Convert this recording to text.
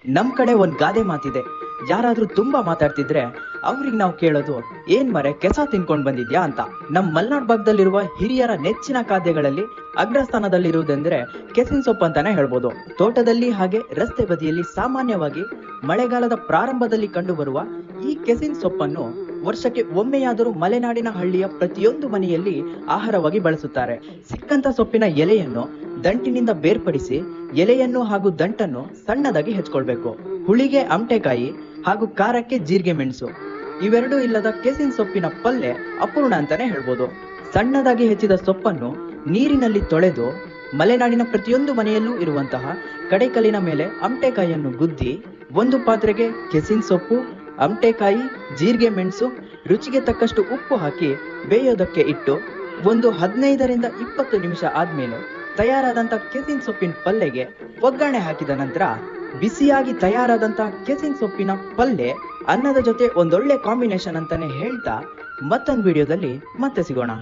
ನಮ್ ಕಡೆ ಒಂದ್ ಗಾದೆ ಮಾತಿದೆ, ಯಾರಾದ್ರೂ ತುಂಬಾ ಮಾತಾಡ್ತಿದ್ರೆ ಅವ್ರಿಗೆ ನಾವು ಕೇಳೋದು, ಏನ್ ಮರೆ ಕೆಸ ತಿನ್ಕೊಂಡ್ ಬಂದಿದ್ಯಾ ಅಂತ. ನಮ್ ಮಲ್ನಾಡ್ ಭಾಗದಲ್ಲಿರುವ ಹಿರಿಯರ ನೆಚ್ಚಿನ ಖಾದ್ಯಗಳಲ್ಲಿ ಅಗ್ರಸ್ಥಾನದಲ್ಲಿರುವುದೆಂದ್ರೆ ಕೆಸಿನ್ ಸೊಪ್ಪು ಅಂತಾನೆ ಹೇಳ್ಬೋದು. ತೋಟದಲ್ಲಿ ಹಾಗೆ ರಸ್ತೆ ಬದಿಯಲ್ಲಿ ಸಾಮಾನ್ಯವಾಗಿ ಮಳೆಗಾಲದ ಪ್ರಾರಂಭದಲ್ಲಿ ಕಂಡು ಬರುವ ಈ ಕೆಸಿನ್ ಸೊಪ್ಪನ್ನು ವರ್ಷಕ್ಕೆ ಒಮ್ಮೆಯಾದರೂ ಮಲೆನಾಡಿನ ಹಳ್ಳಿಯ ಪ್ರತಿಯೊಂದು ಮನೆಯಲ್ಲಿ ಆಹಾರವಾಗಿ ಬಳಸುತ್ತಾರೆ. ಸಿಕ್ಕಂತ ಸೊಪ್ಪಿನ ಎಲೆಯನ್ನು ದಂಟಿನಿಂದ ಬೇರ್ಪಡಿಸಿ ಎಲೆಯನ್ನು ಹಾಗೂ ದಂಟನ್ನು ಸಣ್ಣದಾಗಿ ಹೆಚ್ಕೊಳ್ಬೇಕು. ಹುಳಿಗೆ ಅಮಟೆಕಾಯಿ ಹಾಗೂ ಖಾರಕ್ಕೆ ಜೀರಿಗೆ ಮೆಣಸು ಇವೆರಡೂ ಇಲ್ಲದ ಕೆಸಿನ್ ಸೊಪ್ಪಿನ ಪಲ್ಯ ಅಪೂರ್ಣ ಅಂತಾನೆ ಹೇಳ್ಬೋದು. ಸಣ್ಣದಾಗಿ ಹೆಚ್ಚಿದ ಸೊಪ್ಪನ್ನು ನೀರಿನಲ್ಲಿ ತೊಳೆದು ಮಲೆನಾಡಿನ ಪ್ರತಿಯೊಂದು ಮನೆಯಲ್ಲೂ ಇರುವಂತಹ ಕಡೆಕಲ್ಲಿನ ಮೇಲೆ ಅಮಟೆಕಾಯಿಯನ್ನು ಗುದ್ದಿ ಒಂದು ಪಾತ್ರೆಗೆ ಕೆಸಿನ್ ಸೊಪ್ಪು, ಅಮಟೆಕಾಯಿ, ಜೀರಿಗೆ ಮೆಣಸು, ರುಚಿಗೆ ತಕ್ಕಷ್ಟು ಉಪ್ಪು ಹಾಕಿ ಬೇಯೋದಕ್ಕೆ ಇಟ್ಟು ಒಂದು 15ರಿಂದ 20 ನಿಮಿಷ ಆದ್ಮೇಲೆ ತಯಾರಾದಂತ ಕೆಸಿನ್ ಸೊಪ್ಪಿನ ಪಲ್ಯಗೆ ಒಗ್ಗರಣೆ ಹಾಕಿದ ನಂತರ ಬಿಸಿಯಾಗಿ ತಯಾರಾದಂತ ಕೆಸಿನ್ ಸೊಪ್ಪಿನ ಪಲ್ಯ ಅನ್ನದ ಜೊತೆ ಒಂದೊಳ್ಳೆ ಕಾಂಬಿನೇಷನ್ ಅಂತಾನೆ ಹೇಳ್ತಾ ಮತ್ತೊಂದು ವಿಡಿಯೋದಲ್ಲಿ ಮತ್ತೆ ಸಿಗೋಣ.